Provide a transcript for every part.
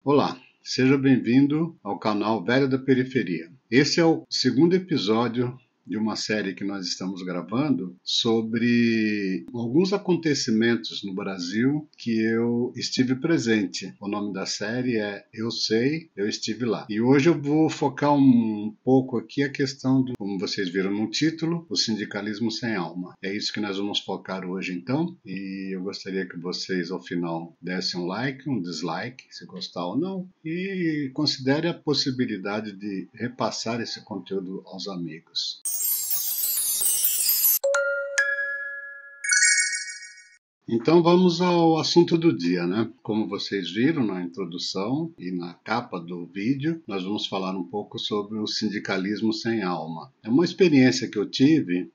Olá, seja bem-vindo ao canal Velho da Periferia. Esse é o segundo episódio de uma série que nós estamos gravando sobre alguns acontecimentos no Brasil que eu estive presente. O nome da série é Eu Sei, Eu Estive Lá. E hoje eu vou focar um pouco aqui a questão do, como vocês viram no título, o sindicalismo sem alma. É isso que nós vamos focar hoje então, e eu gostaria que vocês ao final dessem um like, um dislike, se gostar ou não, e considere a possibilidade de repassar esse conteúdo aos amigos. Então vamos ao assunto do dia, né? Como vocês viram na introdução e na capa do vídeo, nós vamos falar um pouco sobre o sindicalismo sem alma. É uma experiência que eu tive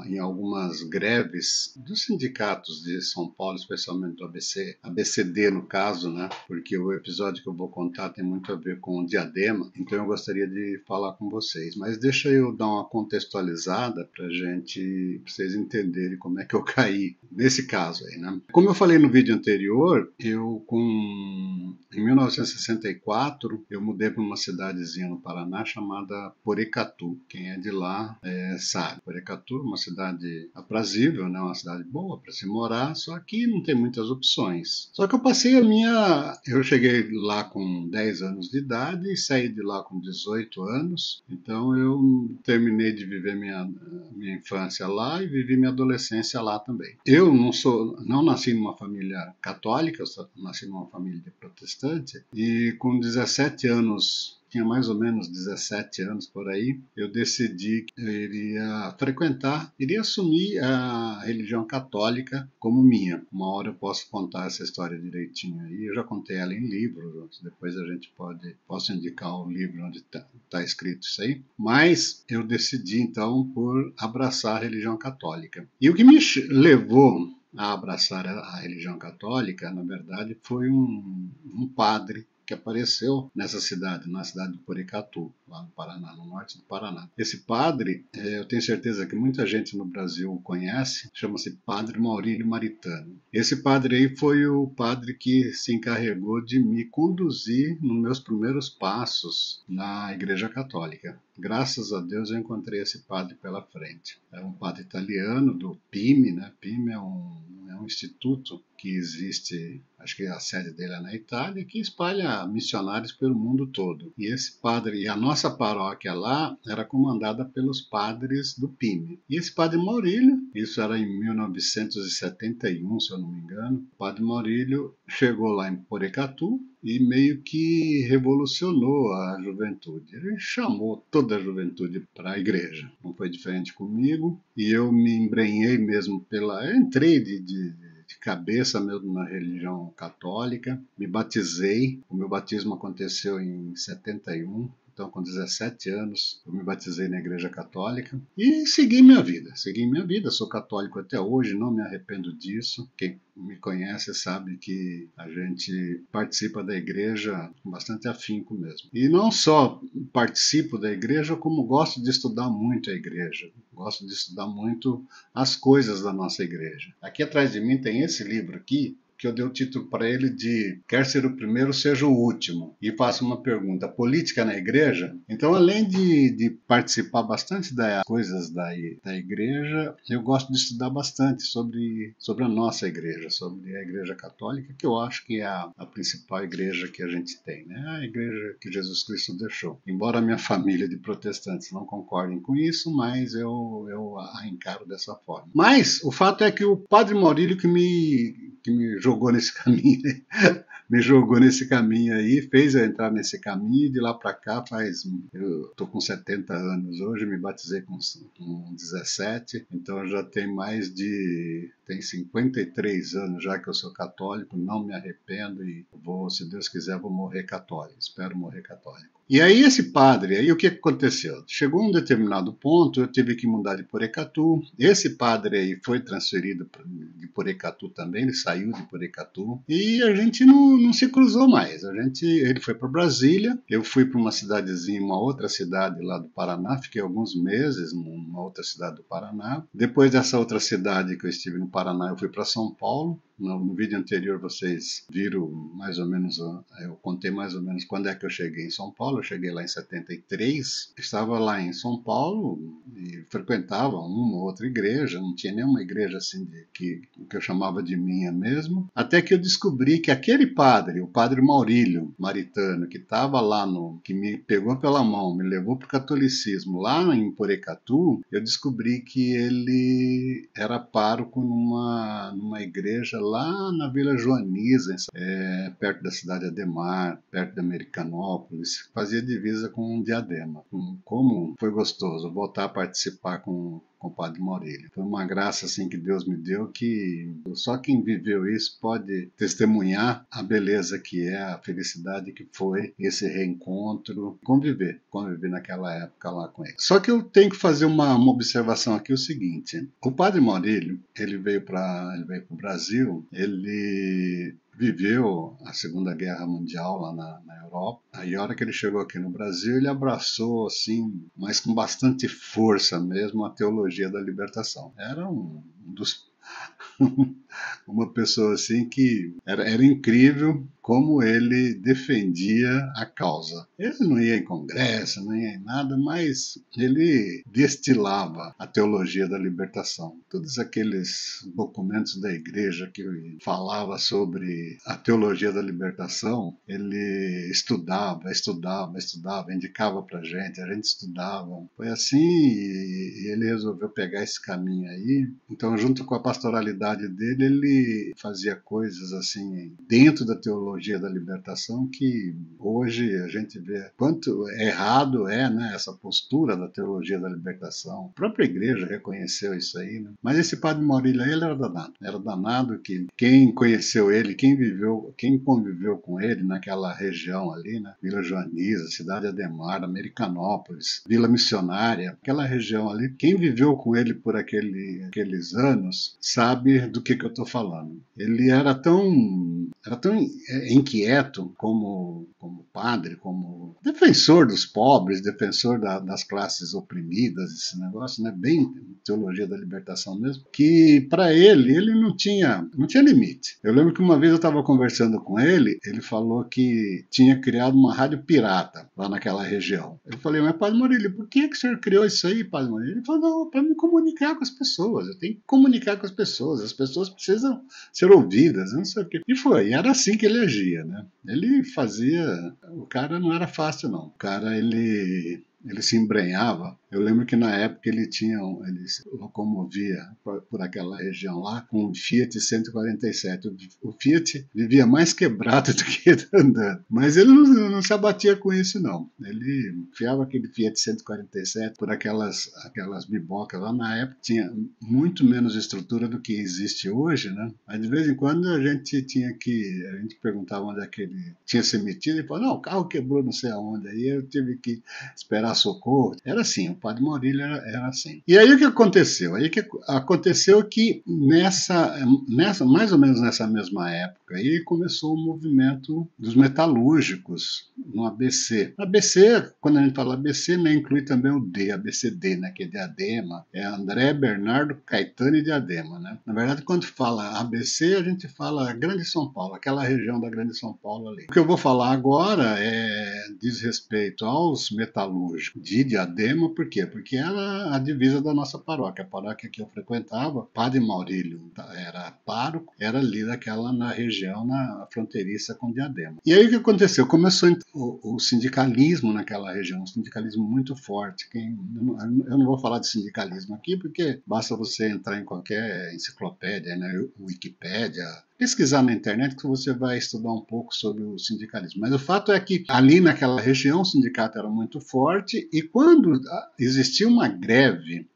em algumas greves dos sindicatos de São Paulo, especialmente do ABC, ABCD no caso, né? Porque o episódio que eu vou contar tem muito a ver com o Diadema, então eu gostaria de falar com vocês. Mas deixa eu dar uma contextualizada para vocês entenderem como é que eu caí nesse caso aí, né? Como eu falei no vídeo anterior, em 1964 eu mudei para uma cidadezinha no Paraná chamada Porecatu. Quem é de lá sabe. Porecatu é uma cidade aprazível, né? Uma cidade boa para se morar, só que não tem muitas opções. Só que eu cheguei lá com 10 anos de idade e saí de lá com 18 anos, então eu terminei de viver minha infância lá e vivi minha adolescência lá também. Eu não nasci numa família católica, eu nasci numa família de protestante, e com 17 anos, tinha mais ou menos 17 anos por aí, eu decidi que eu iria assumir a religião católica como minha. Uma hora eu posso contar essa história direitinho aí, eu já contei ela em livros, depois posso indicar o livro onde está escrito isso aí, mas eu decidi então por abraçar a religião católica. E o que me levou a abraçar a religião católica, na verdade, foi um padre que apareceu nessa cidade, na cidade de Porecatu, lá no Paraná, no norte do Paraná. Esse padre, eu tenho certeza que muita gente no Brasil o conhece, chama-se Padre Maurílio Maritano. Esse padre aí foi o padre que se encarregou de me conduzir nos meus primeiros passos na Igreja Católica. Graças a Deus eu encontrei esse padre pela frente. É um padre italiano do PIME, né? PIME é um instituto que existe, acho que a sede dele é na Itália, que espalha missionários pelo mundo todo. E esse padre, e a nossa paróquia lá era comandada pelos padres do PIME. E esse padre Maurílio, isso era em 1971, se eu não me engano, o padre Maurílio chegou lá em Porecatu e meio que revolucionou a juventude. Ele chamou toda a juventude para a igreja. Não foi diferente comigo, e eu me embrenhei mesmo eu entrei de cabeça mesmo na religião católica, me batizei, o meu batismo aconteceu em 71, então com 17 anos eu me batizei na Igreja Católica e segui minha vida, sou católico até hoje, não me arrependo disso. Quem me conhece sabe que a gente participa da igreja com bastante afinco mesmo. E não só participo da igreja, como gosto de estudar muito a igreja. Gosto de estudar muito as coisas da nossa igreja. Aqui atrás de mim tem esse livro aqui, que eu dei o título para ele de Quer Ser o Primeiro, Seja o Último. E faço uma pergunta: política na igreja? Então, além de participar bastante das coisas da igreja, eu gosto de estudar bastante sobre a nossa igreja, sobre a igreja católica, que eu acho que é a principal igreja que a gente tem, né? A igreja que Jesus Cristo deixou. Embora a minha família de protestantes não concordem com isso, mas eu a encaro dessa forma. Mas o fato é que o padre Maurílio que me jogou nesse caminho, me jogou nesse caminho aí, fez eu entrar nesse caminho, e de lá para cá eu tô com 70 anos hoje, me batizei com 17, então já tem tem 53 anos já que eu sou católico, não me arrependo e se Deus quiser, vou morrer católico, espero morrer católico. E aí esse padre, aí o que aconteceu? Chegou um determinado ponto, eu tive que mudar de Porecatu. Esse padre aí foi transferido de Porecatu também, ele saiu de Porecatu e a gente não se cruzou mais. Ele foi para Brasília, eu fui para uma cidadezinha, uma outra cidade lá do Paraná, fiquei alguns meses numa outra cidade do Paraná. Depois dessa outra cidade que eu estive no Paraná, eu fui para São Paulo. No vídeo anterior vocês viram mais ou menos, eu contei mais ou menos quando é que eu cheguei em São Paulo. Eu cheguei lá em 73, estava lá em São Paulo e frequentava uma ou outra igreja, não tinha nenhuma igreja assim que eu chamava de minha mesmo, até que eu descobri que aquele padre, o padre Maurílio Maritano, que estava lá que me pegou pela mão, me levou para o catolicismo lá em Porecatu, eu descobri que ele era pároco numa igreja lá na Vila Joaniza, perto da cidade de Ademar, perto de Americanópolis, fazia divisa com Diadema. Como foi gostoso voltar a participar com o Padre Maurílio. Foi uma graça assim que Deus me deu, que só quem viveu isso pode testemunhar a beleza que é, a felicidade que foi esse reencontro, conviver naquela época lá com ele. Só que eu tenho que fazer uma observação aqui, o seguinte: o Padre Maurílio, ele veio para o Brasil, ele viveu a Segunda Guerra Mundial lá na Europa. Aí, a hora que ele chegou aqui no Brasil, ele abraçou, assim, mas com bastante força mesmo, a teologia da libertação. Era um dos uma pessoa assim que era incrível como ele defendia a causa. Ele não ia em congresso, não ia em nada, mas ele destilava a teologia da libertação. Todos aqueles documentos da igreja que falava sobre a teologia da libertação, ele estudava, indicava pra gente, a gente estudava. Foi assim e ele resolveu pegar esse caminho aí. Então, junto com a pastoralidade dele, ele fazia coisas assim dentro da teologia da libertação que hoje a gente vê quanto errado né, essa postura da teologia da libertação. A própria igreja reconheceu isso aí, né? Mas esse padre Maurílio aí, ele era danado que quem conheceu ele, quem conviveu com ele naquela região ali, né, Vila Joaniza, Cidade Ademar, Americanópolis, Vila Missionária, aquela região ali, quem viveu com ele por aqueles anos sabe do que eu estou falando. Ele era tão inquieto como padre, como defensor dos pobres, defensor das classes oprimidas, esse negócio, né, bem teologia da libertação mesmo, que para ele não tinha limite. Eu lembro que uma vez eu estava conversando com ele falou que tinha criado uma rádio pirata lá naquela região. Eu falei, mas Padre Maurílio, por que o senhor criou isso aí, Padre Maurílio? Ele falou, não, para me comunicar com as pessoas, eu tenho que comunicar com as pessoas precisam ser ouvidas, não sei o quê. E era assim que ele agia, né? Ele fazia, o cara não era fácil não, o cara ele se embrenhava. Eu lembro que na época ele se locomovia por aquela região lá com um Fiat 147. O Fiat vivia mais quebrado do que andando. Mas ele não se abatia com isso, não. Ele enfiava aquele Fiat 147 por aquelas bibocas lá. Na época tinha muito menos estrutura do que existe hoje, né? Mas de vez em quando a gente perguntava onde é que ele tinha se metido e falava, não, o carro quebrou não sei aonde. Aí eu tive que esperar socorro. Era assim, o Padre Maurílio era assim. E aí o que aconteceu? Aconteceu que mais ou menos nessa mesma época, aí começou o movimento dos metalúrgicos no ABC. ABC, quando a gente fala ABC, né, inclui também o D, ABCD, né, que é Diadema, é André, Bernardo, Caetano e Diadema, né? Na verdade, quando fala ABC, a gente fala Grande São Paulo, aquela região da Grande São Paulo ali. O que eu vou falar agora diz respeito aos metalúrgicos de Diadema, por quê? Porque era a divisa da nossa paróquia. A paróquia que eu frequentava, Padre Maurílio era pároco, era ali na região, na fronteiriça com Diadema. E aí o que aconteceu? Começou o sindicalismo naquela região, um sindicalismo muito forte. Eu não vou falar de sindicalismo aqui, porque basta você entrar em qualquer enciclopédia, né, Wikipédia, pesquisar na internet que você vai estudar um pouco sobre o sindicalismo. Mas o fato é que ali naquela região o sindicato era muito forte e quando existia uma greve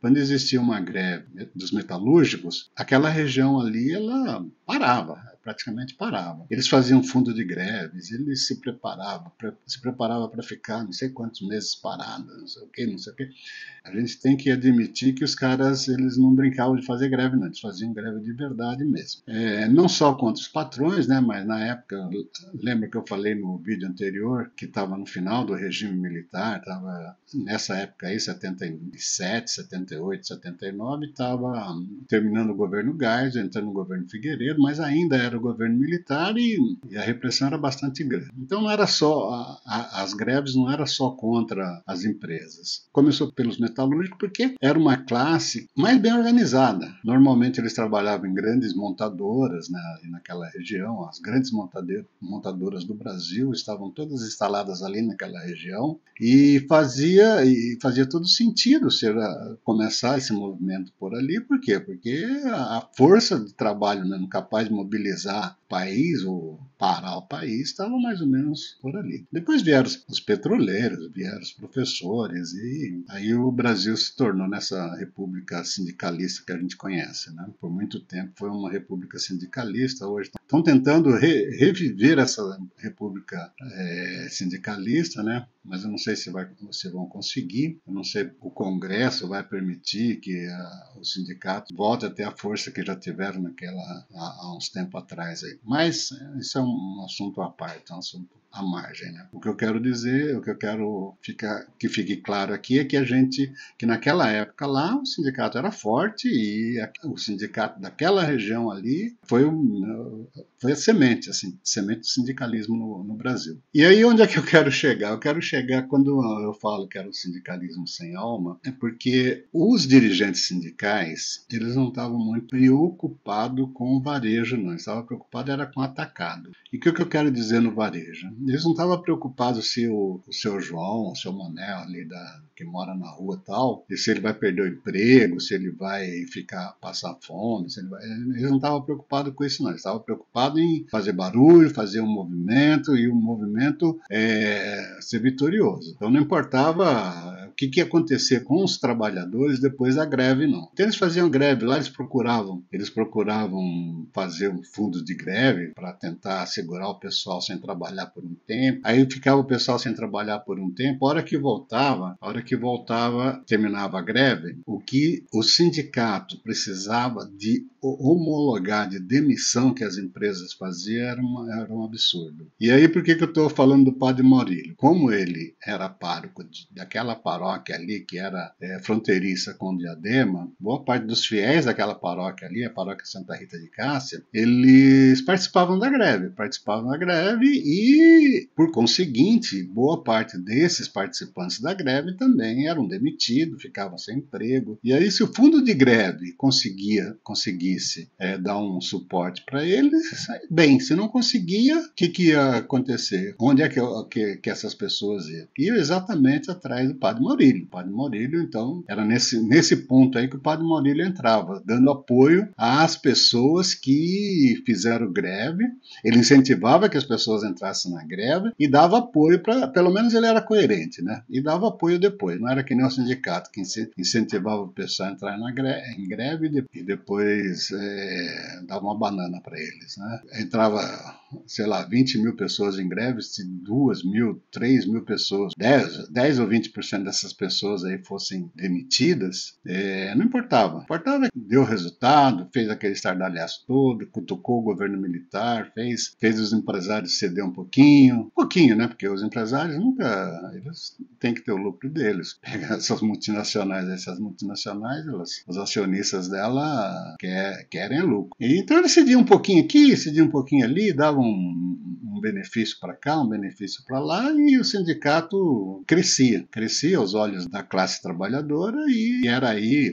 dos metalúrgicos, aquela região ali ela parava. praticamente parava. Eles faziam fundo de greves, eles se preparavam para ficar não sei quantos meses parados, não sei o que, não sei o que. A gente tem que admitir que os caras, eles não brincavam de fazer greve, não, eles faziam greve de verdade mesmo. Não só contra os patrões, né, mas na época, lembra que eu falei no vídeo anterior, que estava no final do regime militar, estava nessa época aí, 77, 78, 79, estava terminando o governo Geisel, entrando no governo Figueiredo, mas ainda era o governo militar e a repressão era bastante grande. Então não era só, as greves não era só contra as empresas. Começou pelos metalúrgicos porque era uma classe mais bem organizada. Normalmente eles trabalhavam em grandes montadoras, né, naquela região, as grandes montadoras do Brasil estavam todas instaladas ali naquela região e fazia todo sentido começar esse movimento por ali. Por quê? Porque a força de trabalho mesmo capaz de mobilizar o país ou parar o país estava mais ou menos por ali. Depois vieram os petroleiros, vieram os professores e aí o Brasil se tornou nessa república sindicalista que a gente conhece, né? Por muito tempo foi uma república sindicalista, hoje estão tentando reviver essa república sindicalista, né? Mas eu não sei se vão conseguir, eu não sei se o Congresso vai permitir que os sindicatos voltem a ter a força que já tiveram há uns tempos atrás. Aí. Mas isso é um assunto à parte, é um assunto à margem. Né? O que eu quero dizer, o que eu quero que fique claro aqui é que naquela época lá o sindicato era forte e o sindicato daquela região ali foi a semente, assim, semente do sindicalismo no Brasil. E aí onde é que eu quero chegar? Eu quero chegar quando eu falo que era o sindicalismo sem alma, é porque os dirigentes sindicais, eles não estavam muito preocupados com o varejo, não. Eles estavam preocupados era com o atacado. E o que eu quero dizer no varejo? Eles não estavam preocupados se o seu João, o seu Manel ali que mora na rua e tal, e se ele vai perder o emprego, se ele vai passar fome, eles não estavam preocupados com isso, não. Eles estavam preocupados em fazer barulho, fazer um movimento e o movimento ser vitorioso. Então não importava o que ia acontecer com os trabalhadores depois da greve, não. Então eles faziam greve lá, eles procuravam fazer um fundo de greve para tentar segurar o pessoal sem trabalhar por um tempo. Aí ficava o pessoal sem trabalhar por um tempo. A hora que voltava, terminava a greve, o que o sindicato precisava de homologar de demissão que as empresas faziam era um absurdo. E aí por que eu estou falando do Padre Maurílio? Como ele era pároco daquela paróquia ali que era fronteiriça com Diadema, boa parte dos fiéis daquela paróquia ali, a paróquia Santa Rita de Cássia, eles participavam da greve e, por conseguinte, boa parte desses participantes da greve também eram demitidos, ficavam sem emprego. E aí se o fundo de greve conseguisse dar um suporte para eles, bem, se não conseguia, o que ia acontecer? Onde é que essas pessoas iam? Iam exatamente atrás do Padre Maurílio. O Padre Maurílio, então, era nesse ponto aí que o Padre Maurílio entrava, dando apoio às pessoas que fizeram greve. Ele incentivava que as pessoas entrassem na greve e dava apoio para, pelo menos ele era coerente, né? E dava apoio depois, não era que nem o sindicato que incentivava o pessoal a entrar em greve e depois dava uma banana para eles, né? Entrava, sei lá, 20 mil pessoas em greve, se 2 mil, 3 mil pessoas, 10 ou 20% dessas pessoas aí fossem demitidas, não importava. Importava que deu resultado, fez aquele estardalhaço todo, cutucou o governo militar, fez os empresários ceder um pouquinho, né? Porque os empresários eles têm que ter o lucro deles. Pega essas multinacionais, os acionistas dela querem lucro. E, então eles cediam um pouquinho aqui, cediam um pouquinho ali, davam um benefício para cá, um benefício para lá, e o sindicato crescia aos olhos da classe trabalhadora e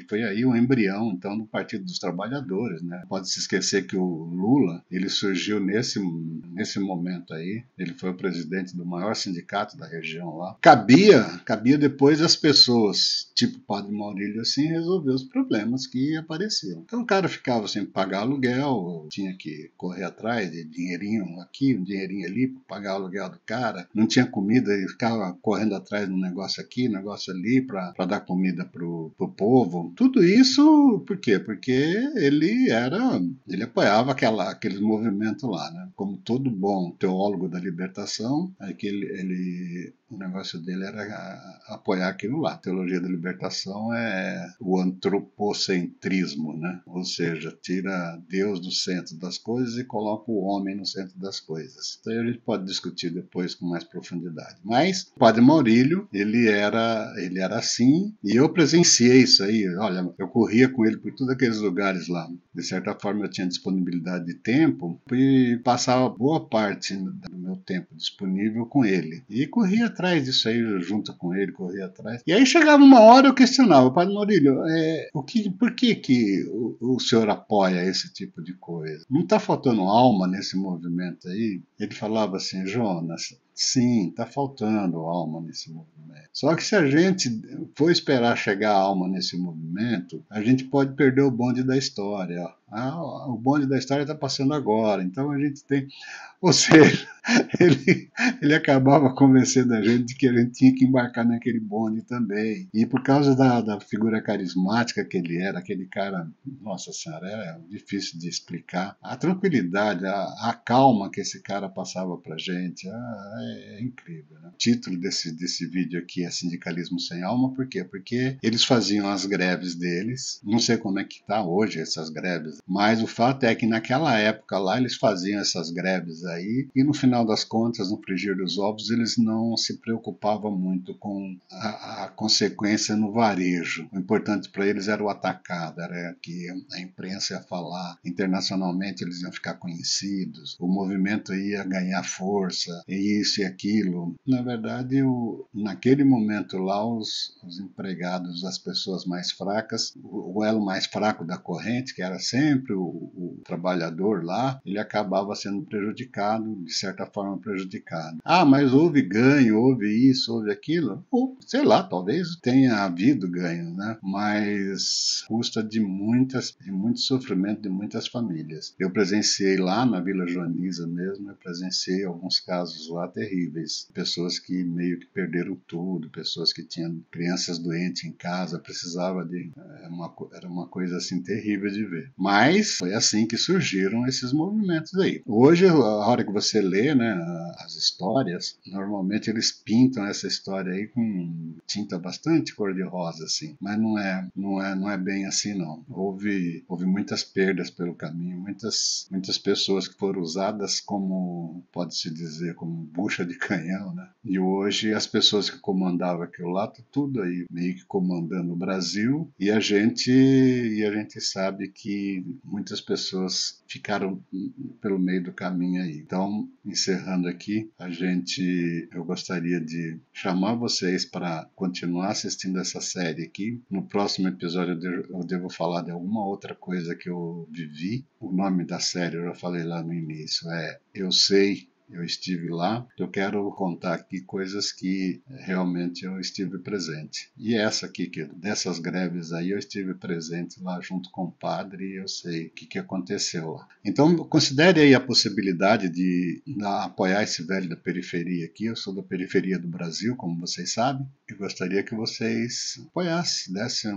foi aí o embrião, então, do Partido dos Trabalhadores, né? Pode se esquecer que o Lula, ele surgiu nesse momento aí, ele foi o presidente do maior sindicato da região lá. Cabia depois as pessoas, tipo o Padre Maurílio, assim, resolver os problemas que apareciam. Então o cara ficava sem pagar aluguel, tinha que correr atrás de dinheirinho aqui, um dinheirinho dinheirinho ali para pagar o aluguel do cara, não tinha comida e ficava correndo atrás de um negócio aqui, um negócio ali para dar comida pro povo. Tudo isso por quê? Porque ele apoiava aquele movimento lá, né? Como todo bom teólogo da libertação, o negócio dele era apoiar aquilo lá. A teologia da libertação é o antropocentrismo, né? Ou seja, tira Deus do centro das coisas e coloca o homem no centro das coisas. Então a gente pode discutir depois com mais profundidade. Mas o Padre Maurílio, ele era assim, e eu presenciei isso aí. Olha, eu corria com ele por todos aqueles lugares lá. De certa forma eu tinha disponibilidade de tempo e passava boa parte do meu tempo disponível com ele. E corria atrás disso aí, junto com ele, corria atrás. E aí chegava uma hora eu questionava, Padre Maurílio, por que o senhor apoia esse tipo de coisa? Não está faltando alma nesse movimento aí? Ele falava assim, Jonas, sim, está faltando alma nesse movimento. Só que se a gente for esperar chegar a alma nesse movimento, a gente pode perder o bonde da história. O bonde da história está passando agora, então a gente tem... Ou seja, ele acabava convencendo a gente de que a gente tinha que embarcar naquele bonde também. E por causa da figura carismática que ele era, aquele cara, nossa senhora, é difícil de explicar. A tranquilidade, a calma que esse cara passava pra gente, é incrível. Né? O título desse vídeo aqui é Sindicalismo Sem Alma, por quê? Porque eles faziam as greves deles, não sei como é que tá hoje essas greves, mas o fato é que naquela época lá eles faziam essas greves aí, e no final das contas, no frigir dos ovos, eles não se preocupavam muito com a consequência no varejo. O importante para eles era o atacado, era que a imprensa ia falar, internacionalmente eles iam ficar conhecidos, o movimento ia ganhar força, e isso e aquilo. Na verdade, naquele momento lá, os empregados, as pessoas mais fracas, o elo mais fraco da corrente, que era sempre o trabalhador lá, ele acabava sendo prejudicado, de certa forma prejudicado. Mas houve ganho, houve isso, houve aquilo? Ou, sei lá, talvez tenha havido ganho, né? Mas custa de muito sofrimento de muitas famílias. Eu presenciei lá na Vila Joaniza mesmo, eu presenciei alguns casos lá terríveis. Pessoas que meio que perderam tudo, pessoas que tinham crianças doentes em casa, precisava de... Era uma coisa assim terrível de ver. Mas foi assim que surgiram esses movimentos aí. Hoje, a hora que você lê, né, as histórias, normalmente eles pintam essa história aí com tinta bastante cor-de-rosa, assim. Mas não é bem assim, não. Houve muitas perdas pelo caminho, muitas pessoas que foram usadas como, pode-se dizer, como bucha de canhão, né? E hoje as pessoas que comandavam aquilo lá, tá tudo aí meio que comandando o Brasil, e a gente sabe que muitas pessoas ficaram pelo meio do caminho aí. Então, encerrando aqui, eu gostaria de chamar vocês para continuar assistindo essa série aqui. No próximo episódio eu devo falar de alguma outra coisa que eu vivi. O nome da série eu já falei lá no início, Eu Sei, eu estive lá. Eu quero contar aqui coisas que realmente eu estive presente. E essa aqui, dessas greves aí, eu estive presente lá junto com o padre e eu sei o que aconteceu lá. Então, considere aí a possibilidade de apoiar esse velho da periferia aqui. Eu sou da periferia do Brasil, como vocês sabem. Eu gostaria que vocês apoiassem, dessem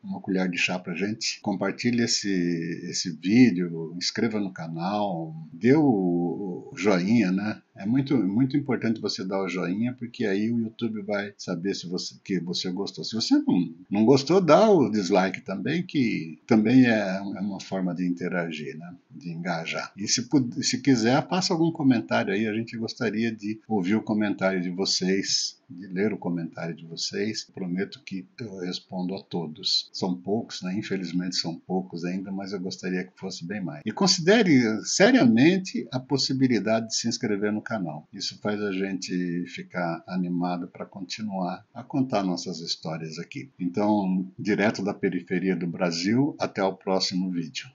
uma colher de chá pra gente. Compartilhe esse vídeo, inscreva no canal, dê o joinha, né? É muito importante você dar o joinha, porque aí o YouTube vai saber que você gostou. Se você não gostou, dá o dislike também, que também é uma forma de interagir, né? De engajar. E se quiser, faça algum comentário aí. A gente gostaria de ouvir o comentário de vocês, de ler o comentário de vocês. Prometo que eu respondo a todos. São poucos, né? Infelizmente são poucos ainda, mas eu gostaria que fosse bem mais. E considere seriamente a possibilidade de se inscrever no canal. Isso faz a gente ficar animado para continuar a contar nossas histórias aqui. Então, direto da periferia do Brasil, até o próximo vídeo.